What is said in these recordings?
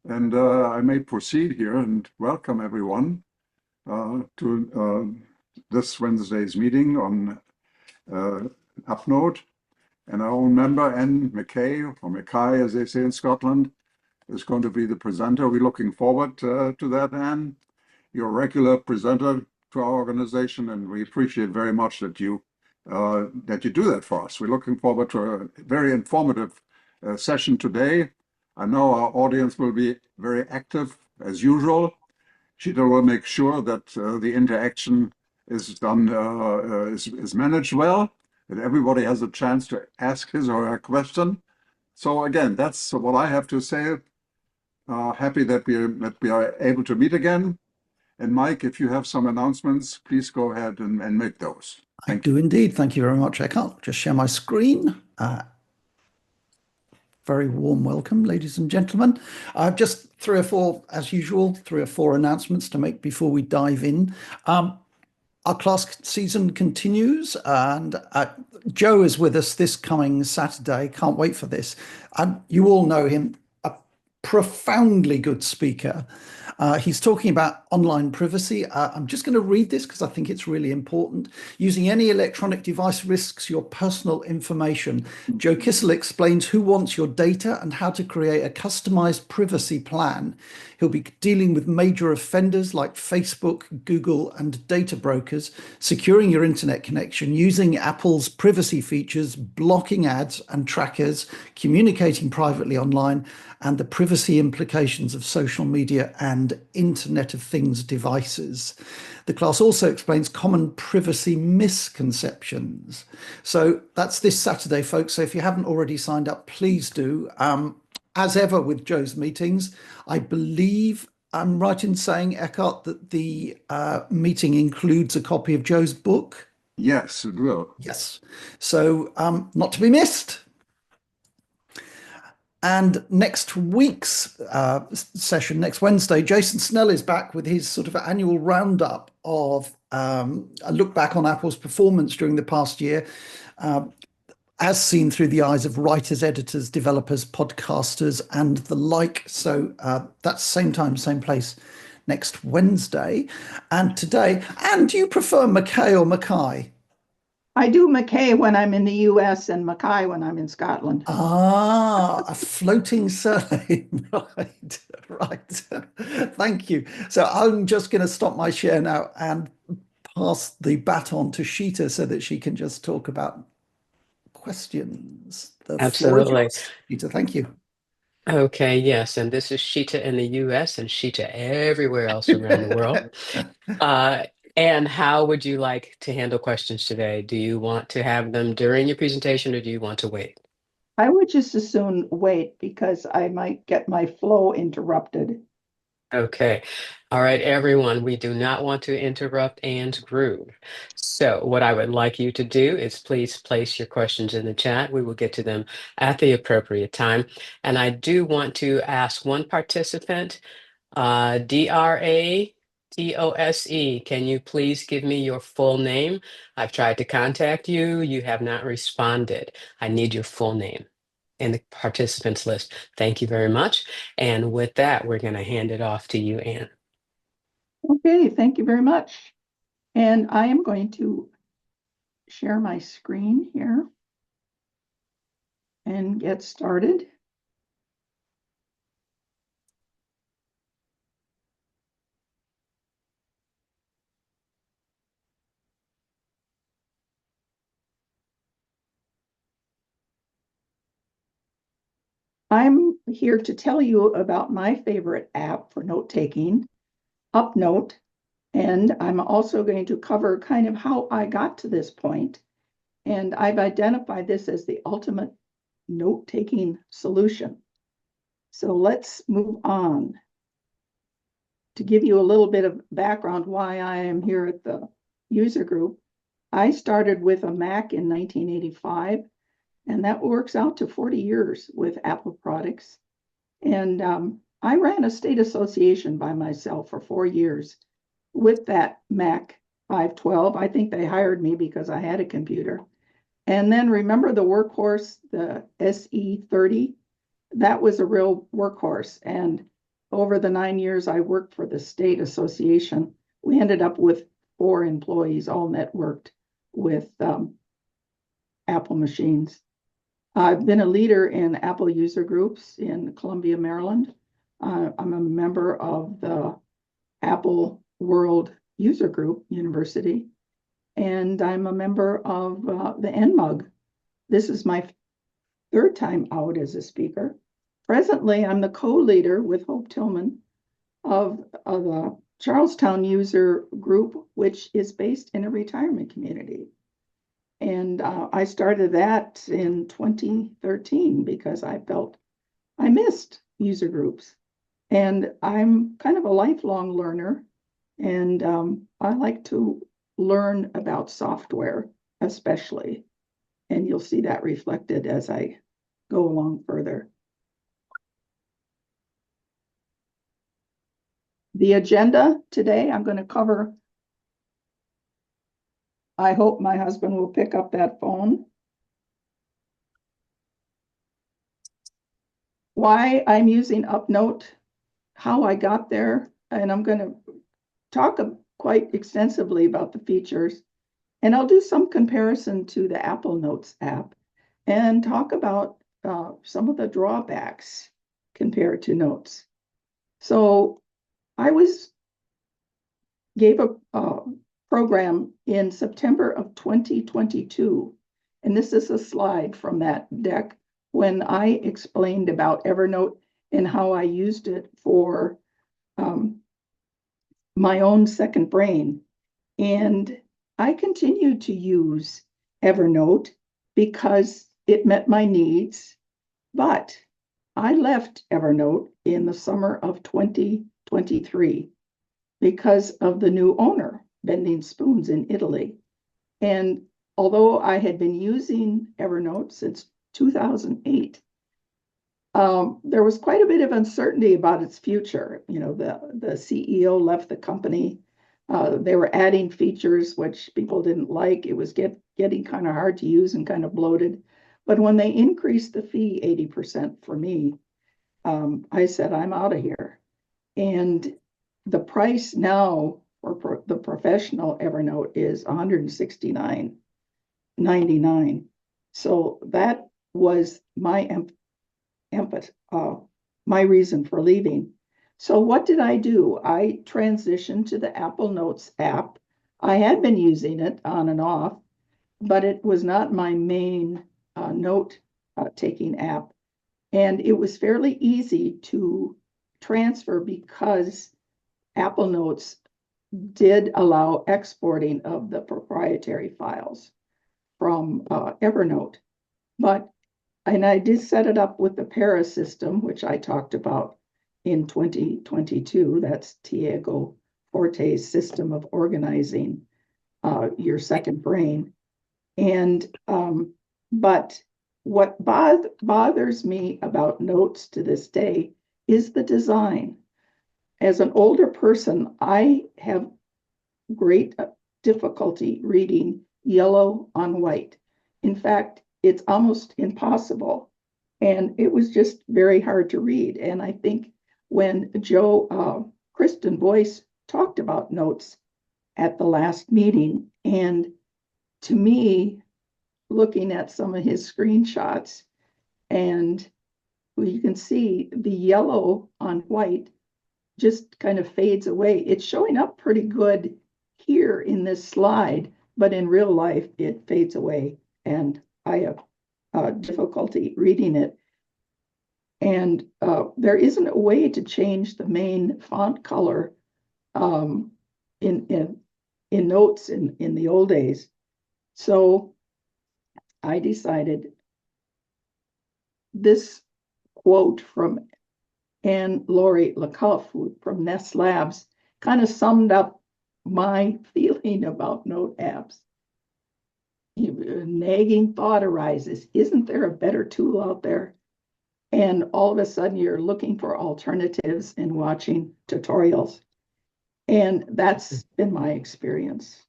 And I may proceed here and welcome everyone to this Wednesday's meeting on UpNote. And our own member, MacKay, or MacKay as they say in Scotland, is going to be the presenter. We're looking forward to that, Anne. You're a regular presenter to our organization, and we appreciate very much that you do that for us. We're looking forward to a very informative session today. I know our audience will be very active as usual. Sheeta will make sure that the interaction is done, is managed well, that everybody has a chance to ask his or her question. So again, that's what I have to say. Happy that we are able to meet again. And Mike, if you have some announcements, please go ahead and make those. I do indeed. Thank you very much, Eckhart. Just share my screen. Very warm welcome, ladies and gentlemen. Just three or four announcements to make before we dive in. Our class season continues, and Joe is with us this coming Saturday. Can't wait for this. You all know him, a profoundly good speaker. He's talking about online privacy. I'm just going to read this because I think it's really important. Using any electronic device risks your personal information. Joe Kissel explains who wants your data and how to create a customized privacy plan. He'll be dealing with major offenders like Facebook, Google, and data brokers, securing your internet connection, using Apple's privacy features, blocking ads and trackers, communicating privately online, and the privacy implications of social media and Internet of Things devices. The class also explains common privacy misconceptions. So that's this Saturday, folks. So if you haven't already signed up, please do. As ever with Joe's meetings, I believe I'm right in saying, Eckhart, that the meeting includes a copy of Joe's book? Yes, it will. Yes. So not to be missed. And next week's session, next Wednesday, Jason Snell is back with his sort of annual roundup of a look back on Apple's performance during the past year, as seen through the eyes of writers, editors, developers, podcasters, and the like. So that's same time, same place next Wednesday. And today, and do you prefer MacKay or MacKay? I do MacKay when I'm in the US and MacKay when I'm in Scotland. Ah, a floating surname. Right. Thank you. So I'm just going to stop my share now and pass the baton to Sheeta so that she can just talk about questions. Absolutely. Sheeta, thank you. Okay, yes, and this is Sheeta in the US and Sheeta everywhere else around the world. And how would you like to handle questions today? Do you want to have them during your presentation or do you want to wait? I would just as soon wait because I might get my flow interrupted. Okay. All right, everyone, we do not want to interrupt Anne's groove. So what I would like you to do is please place your questions in the chat. We will get to them at the appropriate time. And I do want to ask one participant, DRATOSE, can you please give me your full name? I've tried to contact you. You have not responded. I need your full name in the participants list. Thank you very much. And with that, we're going to hand it off to you, Anne. Okay, thank you very much. And I am going to share my screen here and get started. I'm here to tell you about my favorite app for note-taking, UpNote, and I'm also going to cover kind of how I got to this point. And I've identified this as the ultimate note-taking solution. So let's move on. To give you a little bit of background why I am here at the user group, I started with a Mac in 1985. And that works out to 40 years with Apple products. And I ran a state association by myself for 4 years with that Mac 512. I think they hired me because I had a computer. And then remember the workhorse, the SE30? that was a real workhorse. And over the 9 years I worked for the state association, we ended up with 4 employees, all networked with Apple machines. I've been a leader in Apple user groups in Columbia, Maryland. I'm a member of the Apple World User Group University, and I'm a member of the NMUG. This is my 3rd time out as a speaker. Presently, I'm the co-leader with Hope Tillman of the Charlestown User Group, which is based in a retirement community. And I started that in 2013 because I felt I missed user groups. And I'm kind of a lifelong learner, and I like to learn about software especially. And you'll see that reflected as I go along further. The agenda today, I'm going to cover, I hope my husband will pick up that phone, why I'm using UpNote, how I got there, and I'm going to talk quite extensively about the features, and I'll do some comparison to the Apple Notes app and talk about some of the drawbacks compared to Notes. So I gave a program in September of 2022, and this is a slide from that deck when I explained about Evernote and how I used it for my own second brain. And I continued to use Evernote because it met my needs, but I left Evernote in the summer of 2023 because of the new owner, Bending Spoons in Italy. And although I had been using Evernote since 2008, there was quite a bit of uncertainty about its future. You know, the CEO left the company. They were adding features which people didn't like. It was getting kind of hard to use and kind of bloated. But when they increased the fee 80% for me, I said, I'm out of here. And the price now for the professional Evernote is $169.99. So that was my my reason for leaving. So what did I do? I transitioned to the Apple Notes app. I had been using it on and off, but it was not my main note taking app. And it was fairly easy to transfer because Apple Notes did allow exporting of the proprietary files from Evernote. And I did set it up with the Para system, which I talked about in 2022. That's Diego Forte's system of organizing your second brain. And but what bothers me about Notes to this day is the design. As an older person, I have great difficulty reading yellow on white. In fact, it's almost impossible. And it was just very hard to read. And I think when Joe Kristen Boyce talked about Notes at the last meeting, and to me, looking at some of his screenshots, and you can see the yellow on white just kind of fades away. It's showing up pretty good here in this slide, but in real life, it fades away. And I have difficulty reading it. And there isn't a way to change the main font color in Notes in the old days. So I decided this quote from Anne-Laurie LaCouf from Nest Labs kind of summed up my feeling about Note apps. A nagging thought arises, isn't there a better tool out there? And all of a sudden you're looking for alternatives and watching tutorials. And that's been my experience.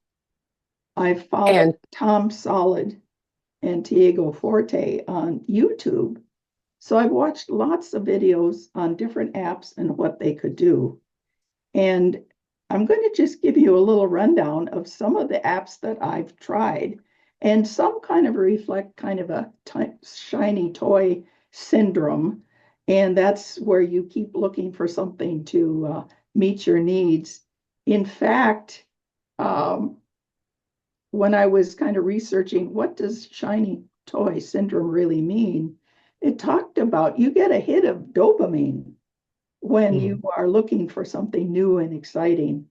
I've followed Tom Solid and Diego Forte on YouTube So I've watched lots of videos on different apps and what they could do. And I'm going to just give you a little rundown of some of the apps that I've tried. And some kind of reflect kind of a shiny toy syndrome. And that's where you keep looking for something to meet your needs. In fact, when I was kind of researching what does shiny toy syndrome really mean, it talked about you get a hit of dopamine when you are looking for something new and exciting.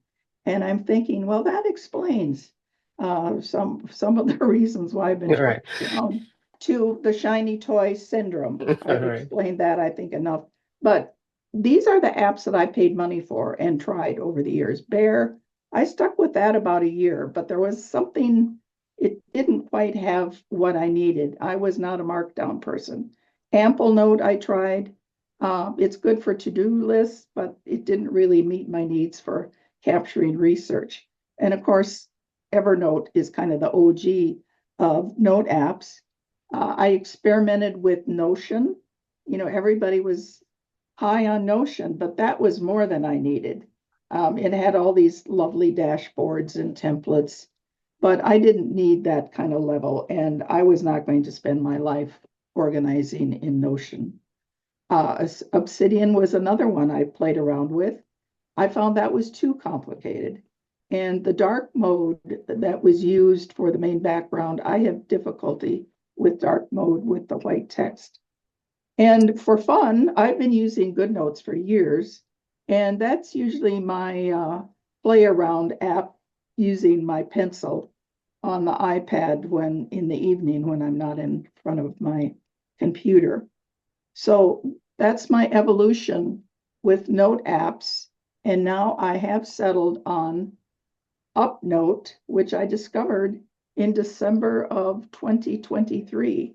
And I'm thinking, well, that explains some of the reasons why I've been Right. down to the shiny toy syndrome. I've Right. explained that, I think, enough. But these are the apps that I paid money for and tried over the years. Bear, I stuck with that about a year, but there was something, it didn't quite have what I needed. I was not a markdown person. AmpleNote I tried. It's good for to-do lists, but it didn't really meet my needs for capturing research. And of course, Evernote is kind of the OG of note apps. I experimented with Notion. You know, everybody was high on Notion, but that was more than I needed. It had all these lovely dashboards and templates, but I didn't need that kind of level, and I was not going to spend my life organizing in Notion. Obsidian was another one I played around with. I found that was too complicated. And the dark mode that was used for the main background, I have difficulty with dark mode with the white text. And for fun, I've been using GoodNotes for years, and that's usually my play around app using my pencil on the iPad when in the evening when I'm not in front of my computer. So that's my evolution with note apps. And now I have settled on UpNote, which I discovered in December of 2023.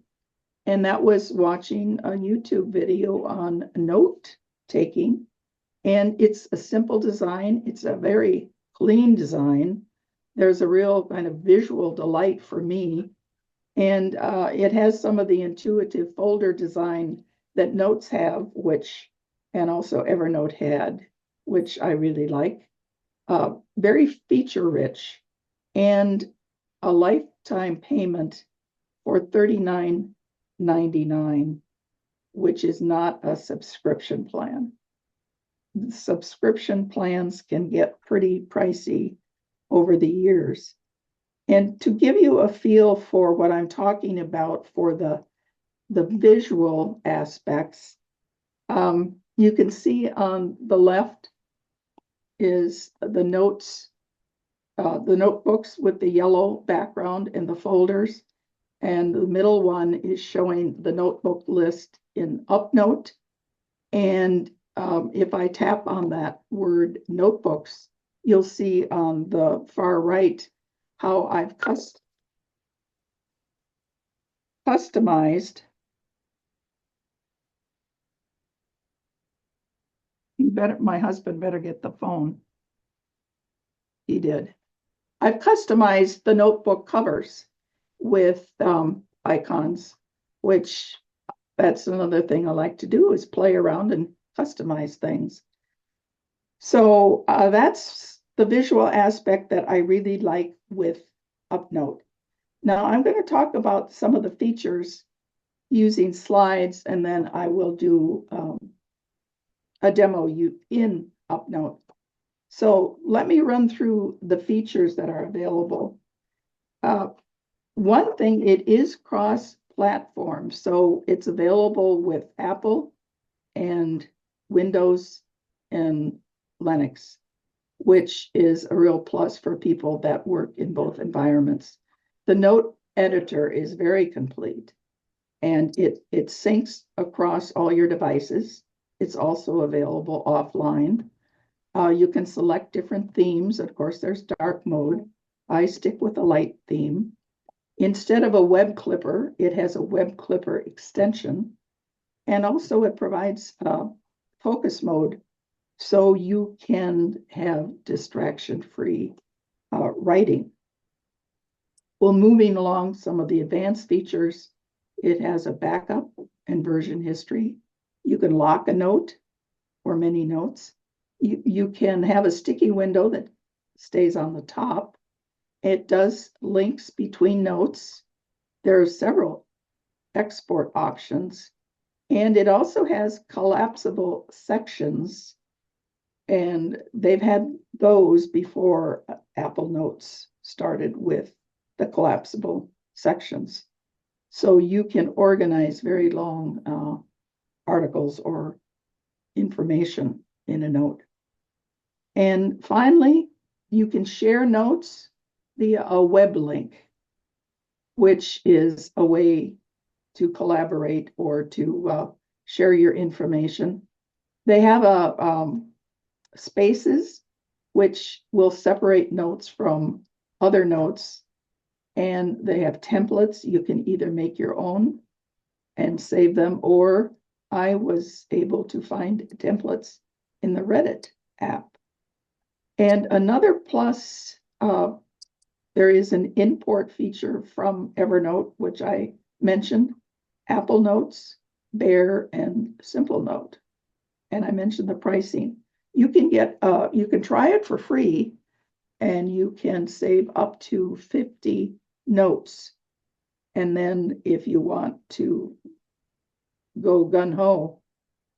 And that was watching a YouTube video on note taking. And it's a simple design. It's a very clean design. There's a real kind of visual delight for me. And it has some of the intuitive folder design that Notes have, and also Evernote had, which I really like. Very feature rich, and a lifetime payment for $39.99, which is not a subscription plan. Subscription plans can get pretty pricey over the years. And to give you a feel for what I'm talking about for the visual aspects, you can see on the left is the notes, the notebooks with the yellow background and the folders. And the middle one is showing the notebook list in UpNote. And if I tap on that word notebooks, you'll see on the far right how I've customized. My husband better get the phone. He did. I've customized the notebook covers with icons, which that's another thing I like to do is play around and customize things. So that's the visual aspect that I really like with UpNote. Now I'm going to talk about some of the features using slides, and then I will do a demo in UpNote. So let me run through the features that are available. One thing, it is cross-platform, so it's available with Apple and Windows and Linux, which is a real plus for people that work in both environments. The note editor is very complete, and it syncs across all your devices. It's also available offline. You can select different themes. Of course, there's dark mode. I stick with a light theme. Instead of a web clipper, it has a web clipper extension. And also it provides focus mode, so you can have distraction-free writing. Well, moving along some of the advanced features, it has a backup and version history. You can lock a note or many notes. You can have a sticky window that stays on the top. It does links between notes. There are several export options, and it also has collapsible sections, and they've had those before Apple Notes started with the collapsible sections. So you can organize very long articles or information in a note. And finally, you can share notes via a web link, which is a way to collaborate or to share your information. They have spaces, which will separate notes from other notes. And they have templates. You can either make your own and save them, or I was able to find templates in the Reddit app. And another plus, there is an import feature from Evernote, which I mentioned, Apple Notes, Bear, and Simple Note. And I mentioned the pricing. You can get, you can try it for free, and you can save up to 50 notes. And then if you want to go gung-ho,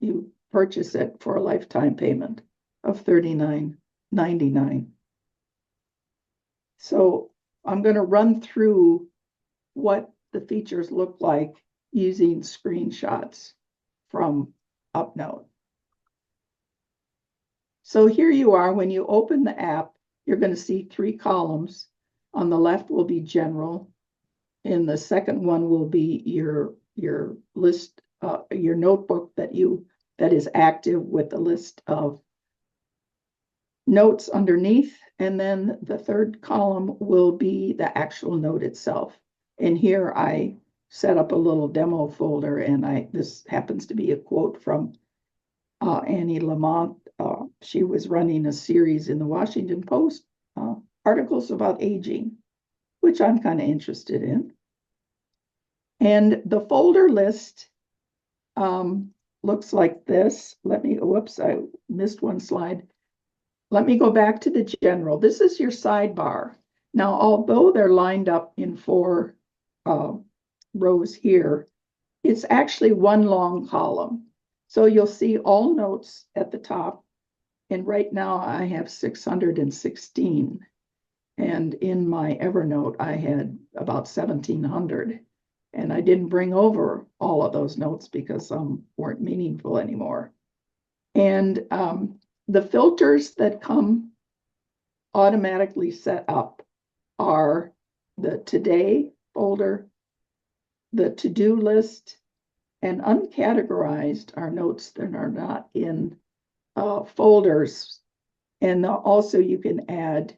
you purchase it for a lifetime payment of $39.99. So I'm going to run through what the features look like using screenshots from UpNote. So here you are. When you open the app, you're going to see 3 columns. On the left will be general. And the second one will be your list, your notebook that is active with a list of notes underneath. And then the third column will be the actual note itself. And here I set up a little demo folder, and this happens to be a quote from Annie Lamont. She was running a series in the Washington Post, articles about aging, which I'm kind of interested in. And the folder list looks like this. Whoops, I missed one slide. Let me go back to the general. This is your sidebar. Now, although they're lined up in 4 rows here, it's actually one long column. So you'll see all notes at the top. And right now I have 616. And in my Evernote, I had about 1,700. And I didn't bring over all of those notes because some weren't meaningful anymore. And the filters that come automatically set up are the today folder, the to-do list, and uncategorized are notes that are not in folders. And also you can add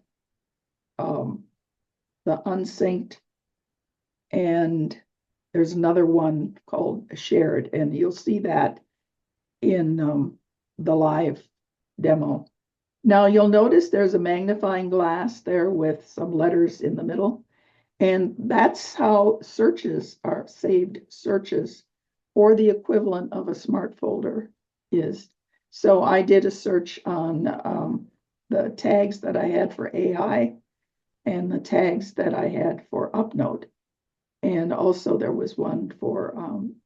the unsynced, and there's another one called shared, and you'll see that in the live demo. Now you'll notice there's a magnifying glass there with some letters in the middle, and that's how searches are saved. Searches, or the equivalent of a smart folder, is. So I did a search on the tags that I had for AI and the tags that I had for UpNote. And also there was one for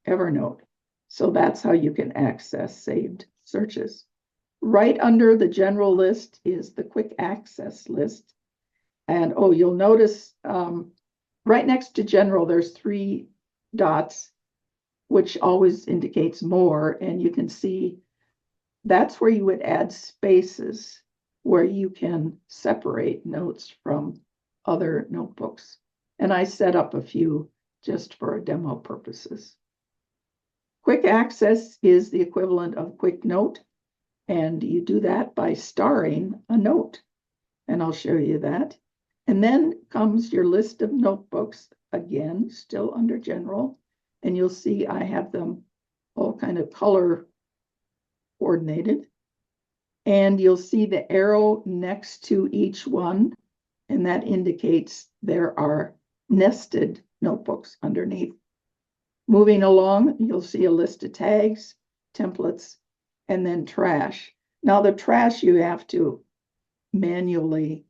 Evernote. So that's how you can access saved searches. Right under the general list is the quick access list. And you'll notice right next to general, there's 3 dots, which always indicates more. And you can see that's where you would add spaces, where you can separate notes from other notebooks. And I set up a few just for demo purposes. Quick access is the equivalent of quick note. And you do that by starring a note. And I'll show you that. And then comes your list of notebooks, again, still under general. And you'll see I have them all kind of color coordinated. And you'll see the arrow next to each one. And that indicates there are nested notebooks underneath. Moving along, you'll see a list of tags, templates, and then trash. Now the trash you have to manually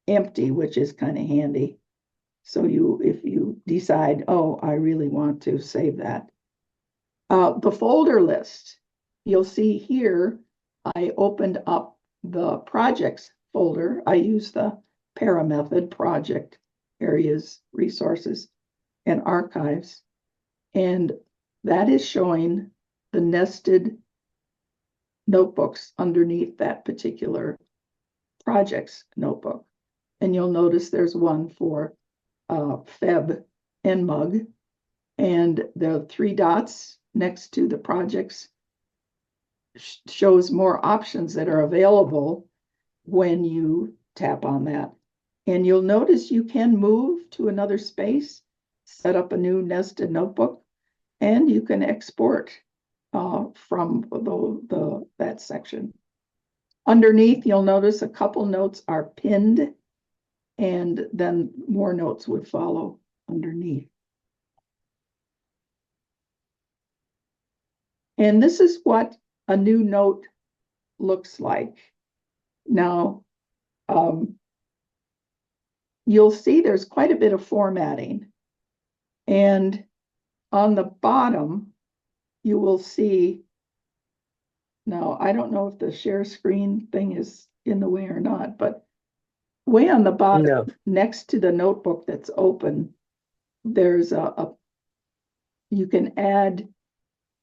empty, which is kind of handy. So if you decide, oh, I really want to save that. The folder list, you'll see here, I opened up the projects folder. I use the para method, project, areas, resources, and archives. And that is showing the nested notebooks underneath that particular projects notebook. And you'll notice there's one for Feb NMUG, and the 3 dots next to the projects shows more options that are available when you tap on that. And you'll notice you can move to another space, set up a new nested notebook, and you can export from that section. Underneath, you'll notice a couple notes are pinned, and then more notes would follow underneath. And this is what a new note looks like. Now, you'll see there's quite a bit of formatting. And on the bottom, you will see, now I don't know if the share screen thing is in the way or not, but way on the bottom, No. next to the notebook that's open, there's you can add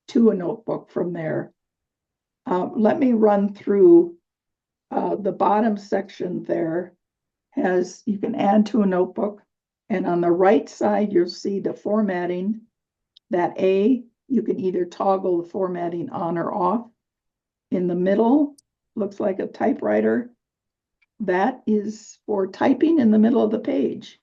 to a notebook from there. Let me run through the bottom section there. You can add to a notebook, and on the right side, you'll see the formatting. That you can either toggle the formatting on or off. In the middle, looks like a typewriter. That is for typing in the middle of the page.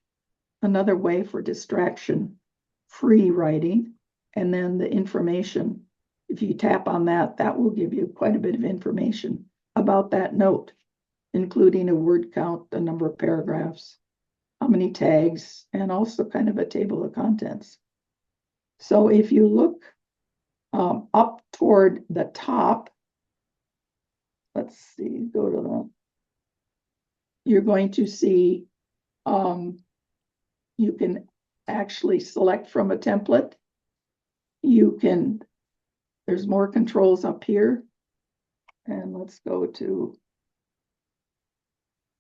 Another way for distraction-free writing. And then the information, if you tap on that, that will give you quite a bit of information about that note, including a word count, the number of paragraphs, how many tags, and also kind of a table of contents. So if you look up toward the top, let's see, go to the, you're going to see you can actually select from a template. There's more controls up here. And let's go to,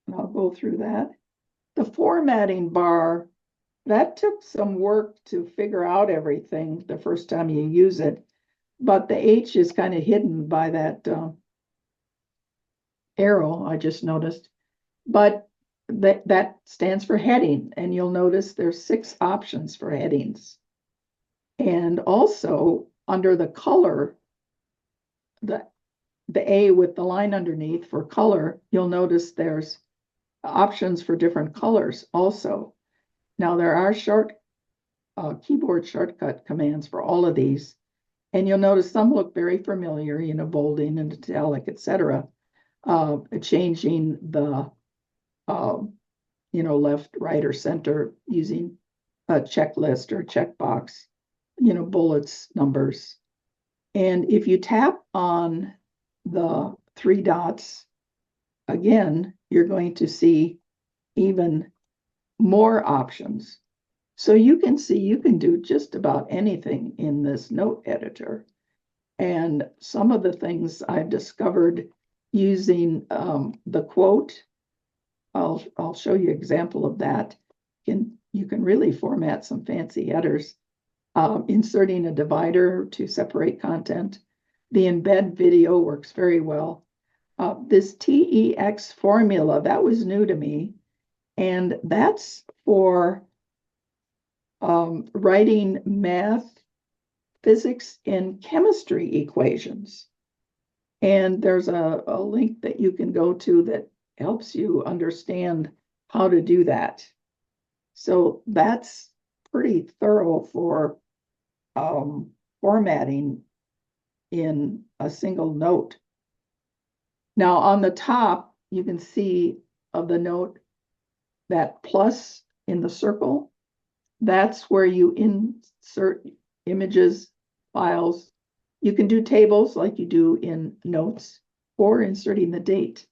and I'll go through that. The formatting bar, that took some work to figure out everything the first time you use it, but the H is kind of hidden by that arrow I just noticed. But that stands for heading, and you'll notice there's 6 options for headings. And also under the color, the A with the line underneath for color, you'll notice there's options for different colors also. Now there are keyboard shortcut commands for all of these, and you'll notice some look very familiar, bolding and italic, etc. Changing the left, right, or center using a checklist or checkbox, bullets, numbers. And if you tap on the 3 dots, again, you're going to see even more options. So you can see you can do just about anything in this note editor. And some of the things I've discovered using the quote, I'll show you an example of that. You can really format some fancy headers. Inserting a divider to separate content. The embed video works very well. This TEX formula, that was new to me. And that's for writing math, physics, and chemistry equations. And there's a link that you can go to that helps you understand how to do that. So that's pretty thorough for formatting in a single note. Now on the top, you can see of the note that plus in the circle. That's where you insert images, files. You can do tables like you do in notes or inserting the date.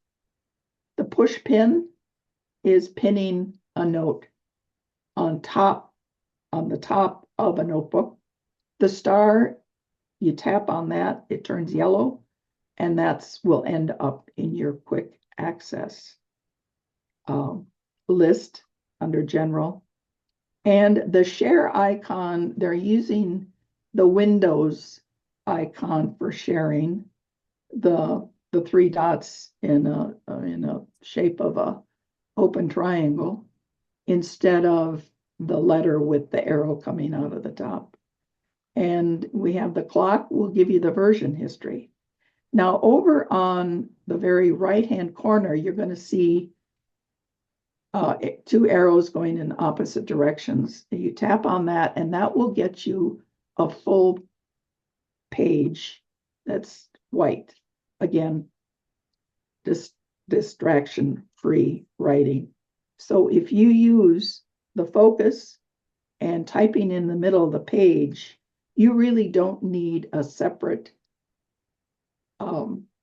The push pin is pinning a note on the top of a notebook. The star, you tap on that, it turns yellow, and will end up in your quick access list under general. And the share icon, they're using the Windows icon for sharing, the three dots in a shape of a open triangle instead of the letter with the arrow coming out of the top. And we have the clock will give you the version history. Now over on the very right-hand corner, you're going to see two arrows going in opposite directions. You tap on that and that will get you a full page that's white. Again, distraction-free writing. So if you use the focus and typing in the middle of the page, you really don't need a separate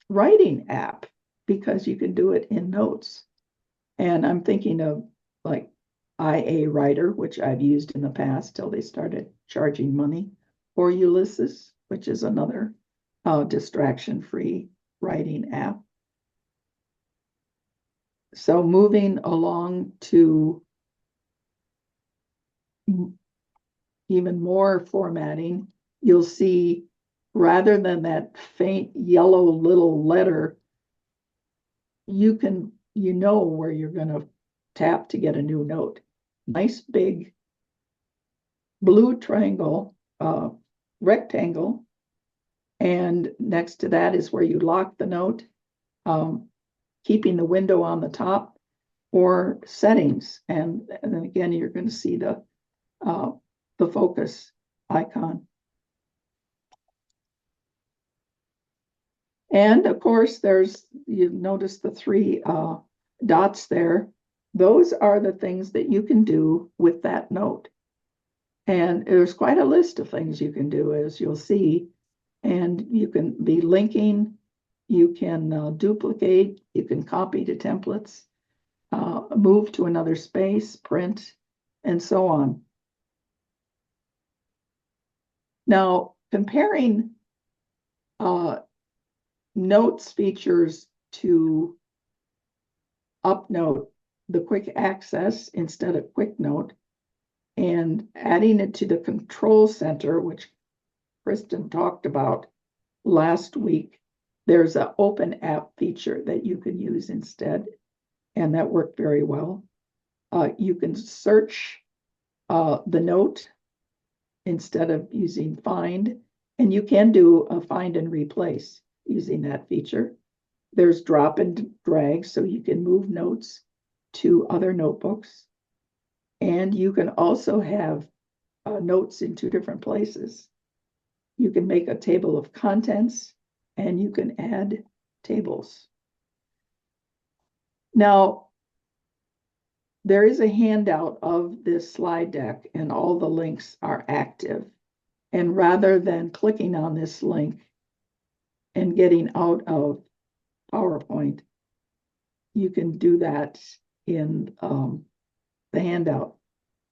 writing app because you can do it in notes. And I'm thinking of like IA Writer, which I've used in the past till they started charging money, or Ulysses, which is another distraction-free writing app. So moving along to even more formatting, you'll see rather than that faint yellow little letter, you know where you're going to tap to get a new note. Nice big blue triangle, rectangle, and next to that is where you lock the note, keeping the window on the top, or settings, and then again you're going to see the focus icon. And of course, you notice the three dots there. Those are the things that you can do with that note. And there's quite a list of things you can do, as you'll see. And you can be linking, you can duplicate, you can copy to templates, move to another space, print, and so on. Now, comparing notes features to UpNote, the quick access instead of quick note, and adding it to the control center, which Kristen talked about last week. There's an open app feature that you can use instead, and that worked very well. You can search the note instead of using find, and you can do a find and replace using that feature. There's drop and drag, so you can move notes to other notebooks. And you can also have notes in two different places. You can make a table of contents and you can add tables. Now, there is a handout of this slide deck and all the links are active. And rather than clicking on this link and getting out of PowerPoint, you can do that in the handout.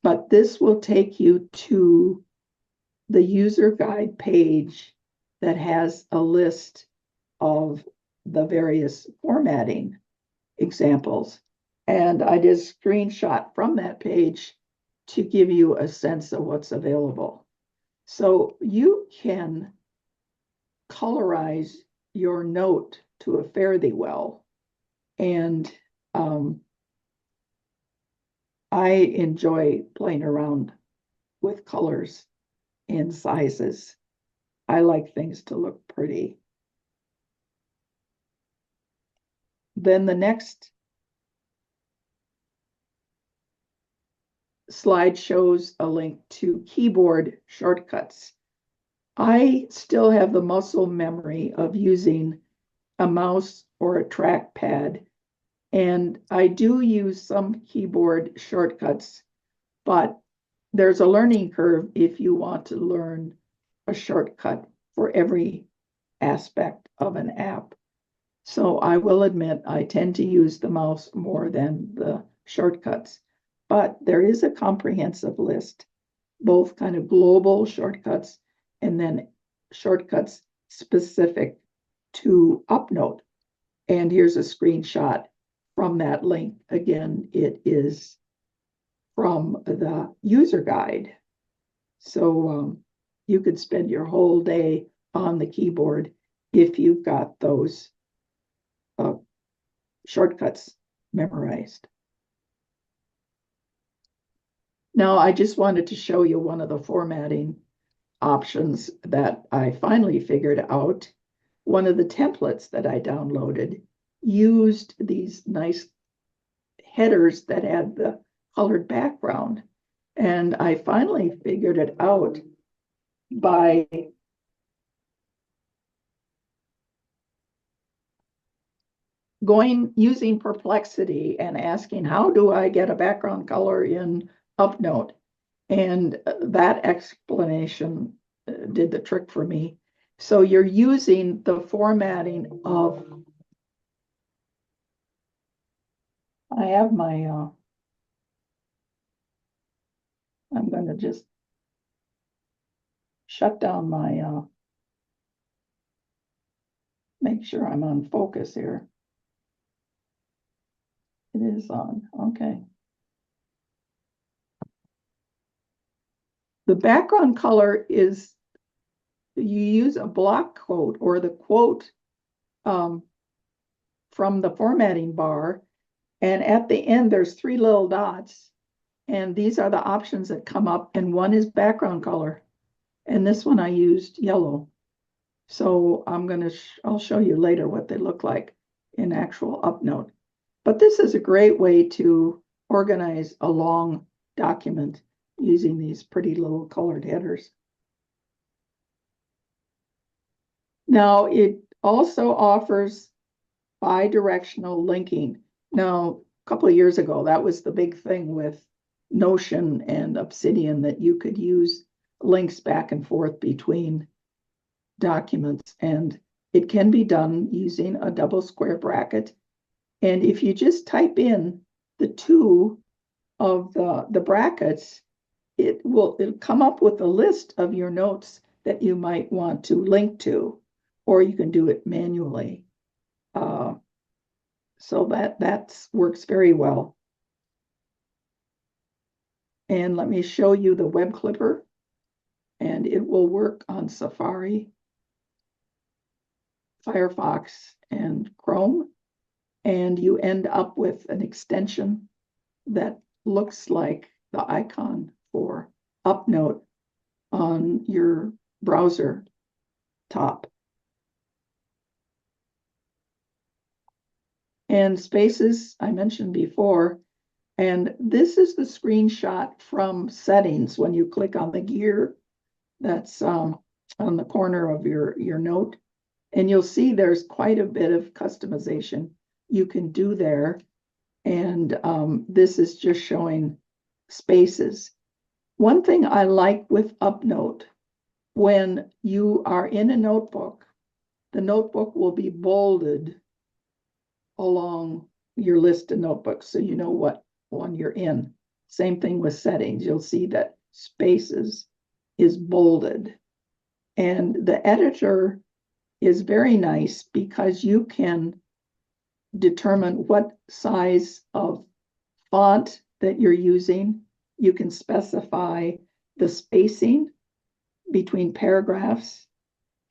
But this will take you to the user guide page that has a list of the various formatting examples. And I did a screenshot from that page to give you a sense of what's available. So you can colorize your note to a fare thee well. And I enjoy playing around with colors and sizes. I like things to look pretty. Then the next slide shows a link to keyboard shortcuts. I still have the muscle memory of using a mouse or a trackpad, and I do use some keyboard shortcuts, but there's a learning curve if you want to learn a shortcut for every aspect of an app. So I will admit I tend to use the mouse more than the shortcuts, but there is a comprehensive list, both kind of global shortcuts and then shortcuts specific to UpNote. And here's a screenshot from that link. Again, it is from the user guide. So you could spend your whole day on the keyboard if you've got those shortcuts memorized. Now, I just wanted to show you one of the formatting options that I finally figured out. One of the templates that I downloaded used these nice headers that had the colored background. And I finally figured it out by using Perplexity and asking, how do I get a background color in UpNote? And that explanation did the trick for me. So you're using the formatting of, I have my, I'm going to just shut down my, make sure I'm on focus here. It is on, okay. The background color is, you use a block quote or the quote from the formatting bar. And at the end, there's 3 little dots. And these are the options that come up. And one is background color. And this one I used yellow. So I'll show you later what they look like in actual UpNote. But this is a great way to organize a long document using these pretty little colored headers. Now, it also offers bi-directional linking. Now, a couple of years ago, that was the big thing with Notion and Obsidian, that you could use links back and forth between documents, and it can be done using a double square bracket. And if you just type in the 2 of the brackets, it'll come up with a list of your notes that you might want to link to, or you can do it manually. So that works very well. And let me show you the web clipper, and it will work on Safari, Firefox, and Chrome. And you end up with an extension that looks like the icon for UpNote on your browser top. And spaces, I mentioned before, and this is the screenshot from settings when you click on the gear that's on the corner of your note. And you'll see there's quite a bit of customization you can do there. And this is just showing spaces. One thing I like with UpNote, when you are in a notebook, the notebook will be bolded along your list of notebooks, so you know what one you're in. Same thing with settings. You'll see that spaces is bolded. And the editor is very nice because you can determine what size of font that you're using. You can specify the spacing between paragraphs,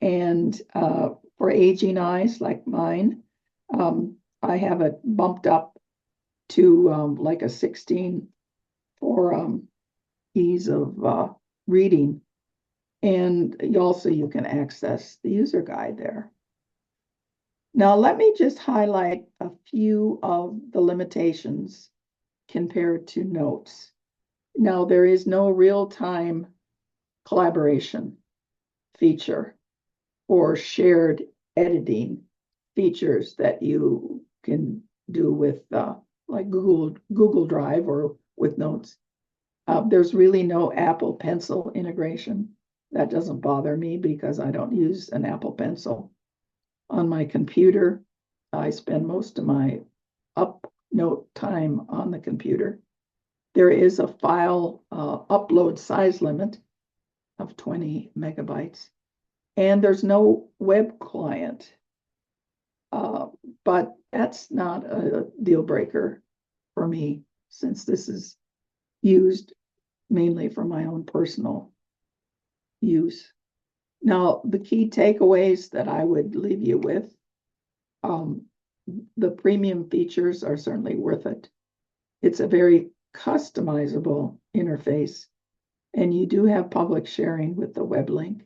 and for aging eyes like mine, I have it bumped up to like a 16 for ease of reading. And you can access the user guide there. Now, let me just highlight a few of the limitations compared to notes. Now, there is no real-time collaboration feature or shared editing features that you can do with like Google Drive or with Notes. There's really no Apple Pencil integration. That doesn't bother me because I don't use an Apple Pencil. On my computer, I spend most of my UpNote time on the computer. There is a file upload size limit of 20 megabytes, and there's no web client. But that's not a deal breaker for me, since this is used mainly for my own personal use. Now, the key takeaways that I would leave you with, the premium features are certainly worth it. It's a very customizable interface, and you do have public sharing with the web link.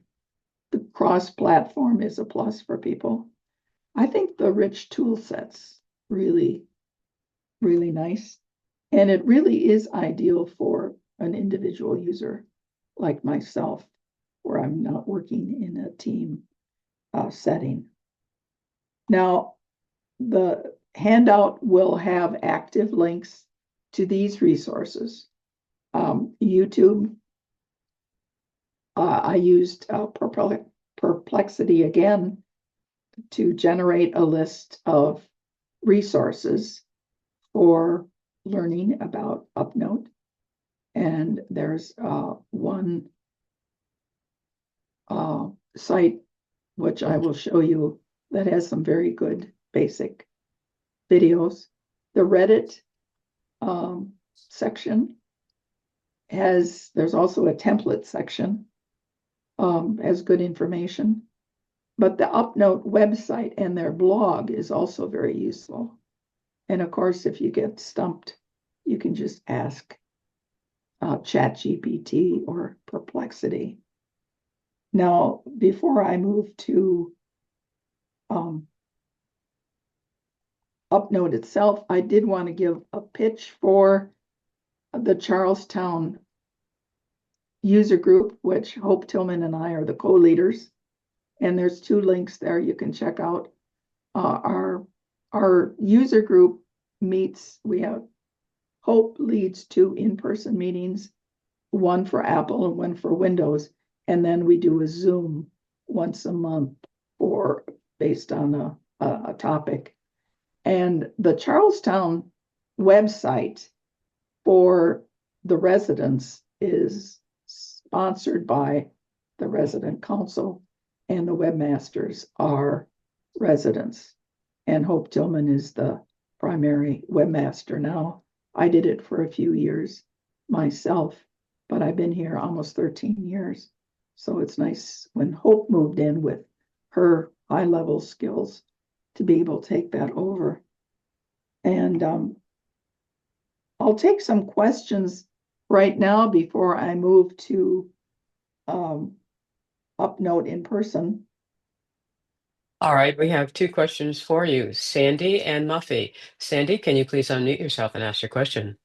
The cross-platform is a plus for people. I think the rich tool sets really, really nice. And it really is ideal for an individual user like myself, where I'm not working in a team setting. Now, the handout will have active links to these resources. YouTube, I used Perplexity again to generate a list of resources for learning about UpNote. And there's one site, which I will show you, that has some very good basic videos. The Reddit section there's also a template section, has good information. But the UpNote website and their blog is also very useful. And of course, if you get stumped, you can just ask ChatGPT or Perplexity. Now, before I move to UpNote itself, I did want to give a pitch for the Charlestown user group, which Hope Tillman and I are the co-leaders. And there's 2 links there you can check out. Our user group meets, Hope leads 2 in-person meetings, one for Apple and one for Windows. And then we do a Zoom once a month based on a topic. And the Charlestown website for the residents is sponsored by the resident council, and the webmasters are residents. And Hope Tillman is the primary webmaster now. I did it for a few years myself, but I've been here almost 13 years. So it's nice when Hope moved in with her high-level skills to be able to take that over. And I'll take some questions right now before I move to UpNote in person. All right, we have 2 questions for you, Sandy and Muffy. Sandy, can you please unmute yourself and ask your question?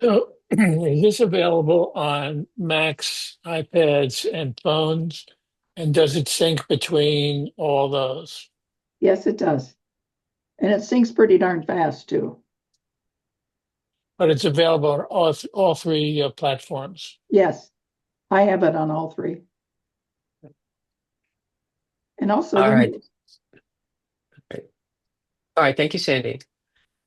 So is this available on Macs, iPads, and phones? And does it sync between all those? Yes, it does. And it syncs pretty darn fast too. But it's available on all 3 platforms. Yes, I have it on all 3. And also All right. Windows. All right, thank you, Sandy.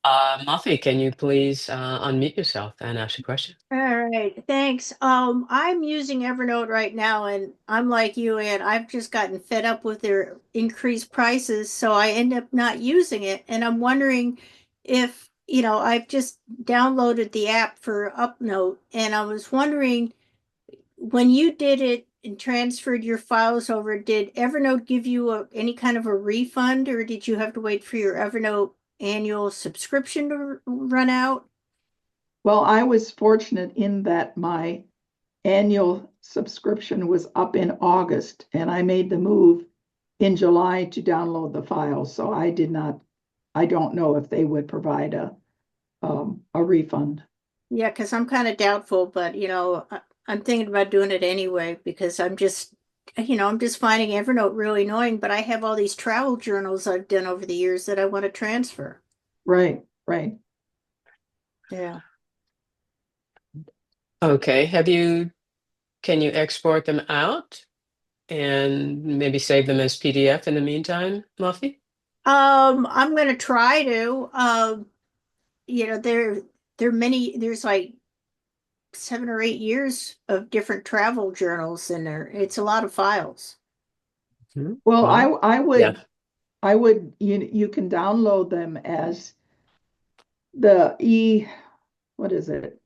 Muffy, can you please unmute yourself and ask your question? All right, thanks. I'm using Evernote right now, and I'm like you, and I've just gotten fed up with their increased prices, so I end up not using it. And I'm wondering if, I've just downloaded the app for UpNote, and I was wondering, when you did it and transferred your files over, did Evernote give you any kind of a refund, or did you have to wait for your Evernote annual subscription to run out? Well, I was fortunate in that my annual subscription was up in August, and I made the move in July to download the files. So I don't know if they would provide a refund. Yeah, because I'm kind of doubtful, but I'm thinking about doing it anyway because I'm just finding Evernote really annoying, but I have all these travel journals I've done over the years that I want to transfer. Right. Yeah. Okay, Can you export them out and maybe save them as PDF in the meantime, Muffy? I'm gonna try to. There are many. There's like 7 or 8 years of different travel journals in there. It's a lot of files. Well, Well, I would, you can download them as the what is it?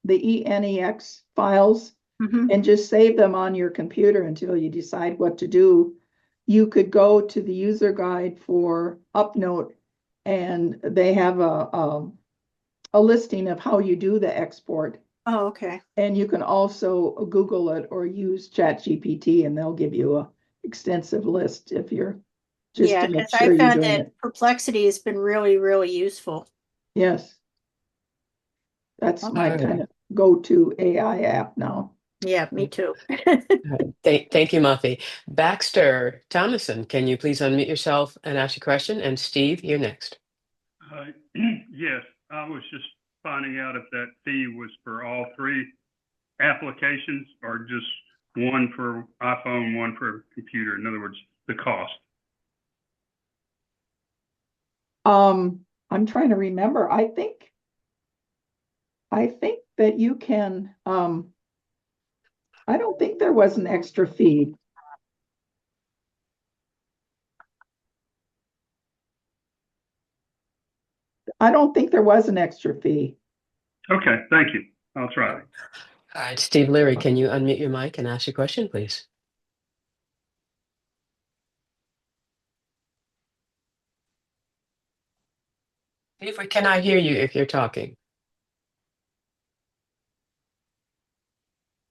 The ENEX files, and just save them on your computer until you decide what to do. You could go to the user guide for UpNote, and they have a listing of how you do the export. Oh, okay. And you can also Google it or use ChatGPT, and they'll give you a extensive list if you're just Yeah, to make because sure I you're found doing that it. Perplexity has been really, really useful. Yes. That's Okay. my kind of go-to AI app now. Yeah, me too. Thank you, Muffy. Baxter Thomason, can you please unmute yourself and ask your question? And Steve, you're next. Yes, I was just finding out if that fee was for all three applications or just one for iPhone, one for computer. In other words, the cost. I'm trying to remember. I think that you can, I don't think there was an extra fee. I don't think there was an extra fee. Okay, thank you. I'll try it. All right, Steve Leary, can you unmute your mic and ask your question, please? Steve, we cannot hear you if you're talking.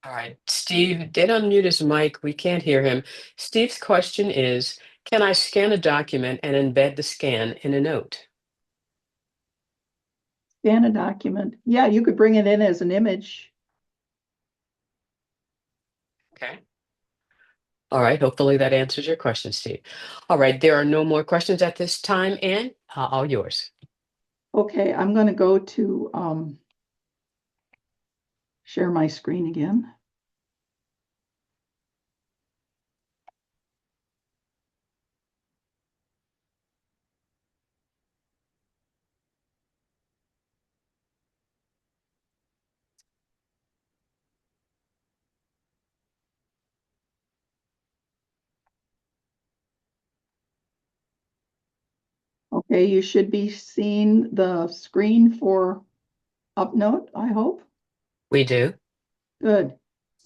All right, Steve did unmute his mic. We can't hear him. Steve's question is, can I scan a document and embed the scan in a note? Scan a document. Yeah, you could bring it in as an image. Okay. All right, hopefully that answers your question, Steve. All right, there are no more questions at this time, Anne. All yours. Okay, I'm going to go to share my screen again. Okay, you should be seeing the screen for UpNote, I hope. We do. Good.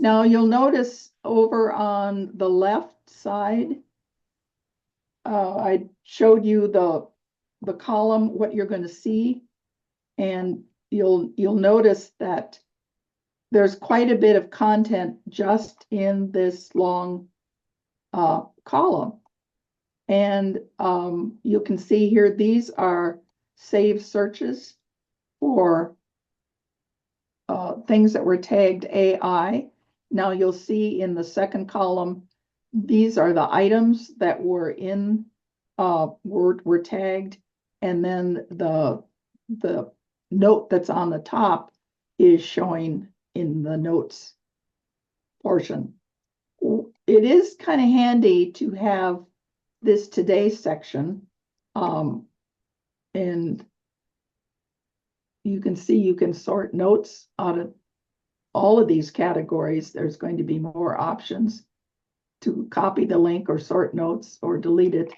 Now you'll notice over on the left side, I showed you the column, what you're going to see, and you'll notice that there's quite a bit of content just in this long column. And you can see here, these are saved searches for things that were tagged AI. Now you'll see in the second column, these are the items that were in were tagged, and then the note that's on the top is showing in the notes portion. It is kind of handy to have this today section, and you can see you can sort notes out of all of these categories. There's going to be more options to copy the link or sort notes or delete it.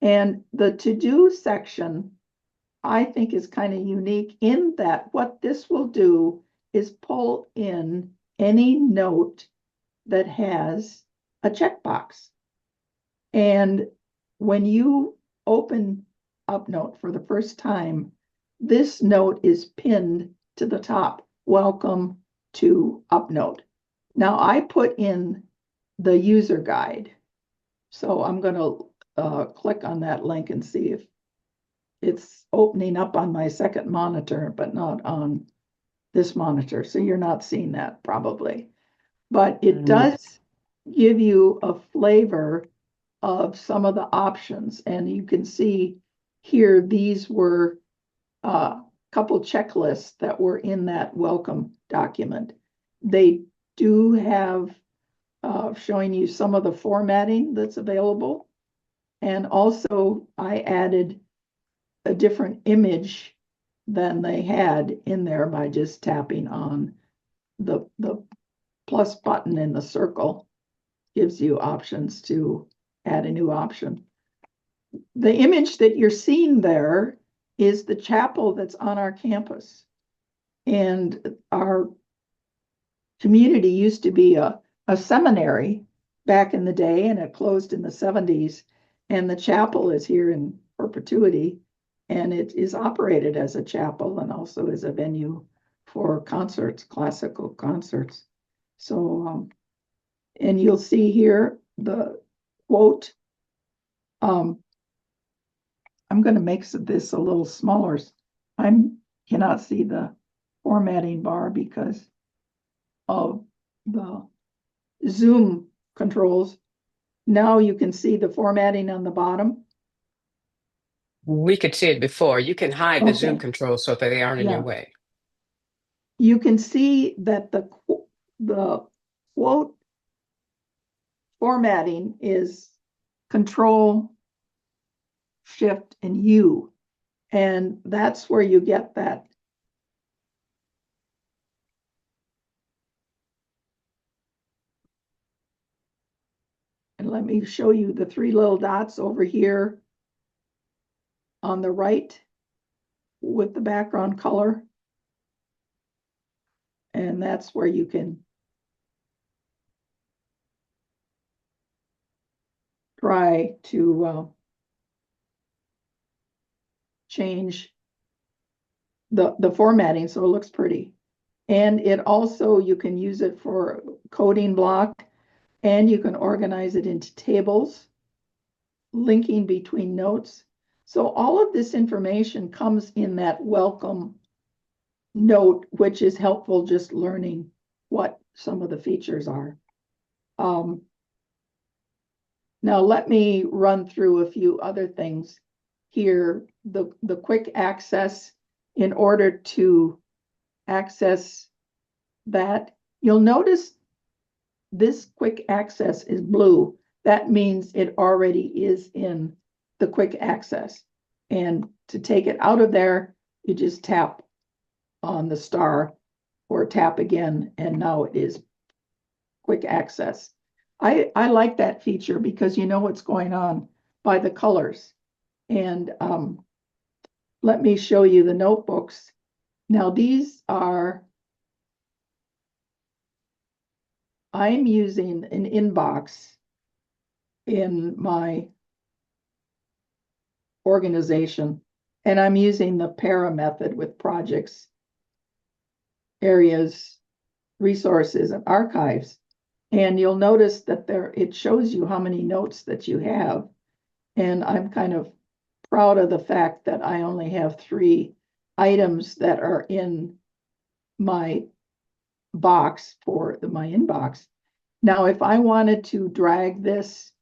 And the to-do section, I think, is kind of unique in that what this will do is pull in any note that has a checkbox. And when you open UpNote for the first time, this note is pinned to the top. Welcome to UpNote. Now I put in the user guide. So I'm going to click on that link and see if it's opening up on my second monitor, but not on this monitor. So you're not seeing that probably. But it does give you a flavor of some of the options. And you can see here, these were a couple checklists that were in that welcome document. They do have showing you some of the formatting that's available. And also I added a different image than they had in there by just tapping on the plus button in the circle. Gives you options to add a new option. The image that you're seeing there is the chapel that's on our campus. And our community used to be a seminary back in the day, and it closed in the 70s. And the chapel is here in perpetuity, and it is operated as a chapel and also as a venue for concerts, classical concerts. So, and you'll see here the quote. I'm going to make this a little smaller. I cannot see the formatting bar because of the Zoom controls. Now you can see the formatting on the bottom. We could see it before. You can hide the Zoom Okay. controls so that they aren't in Yeah. your way. You can see that the quote formatting is Control, Shift, and U. And that's where you get that. And let me show you the three little dots over here on the right with the background color. And that's where you can try to change the formatting so it looks pretty. And it also, you can use it for coding block, and you can organize it into tables, linking between notes. So all of this information comes in that welcome note, which is helpful just learning what some of the features are. Now let me run through a few other things here. The quick access, in order to access that, you'll notice this quick access is blue. That means it already is in the quick access. And to take it out of there, you just tap on the star or tap again, and now it is quick access. I like that feature because you know what's going on by the colors. And let me show you the notebooks. Now these are, I'm using an inbox in my organization, and I'm using the para method with projects, areas, resources, and archives. And you'll notice that there, it shows you how many notes that you have. And I'm kind of proud of the fact that I only have 3 items that are in my box for my inbox. Now, if I wanted to drag this,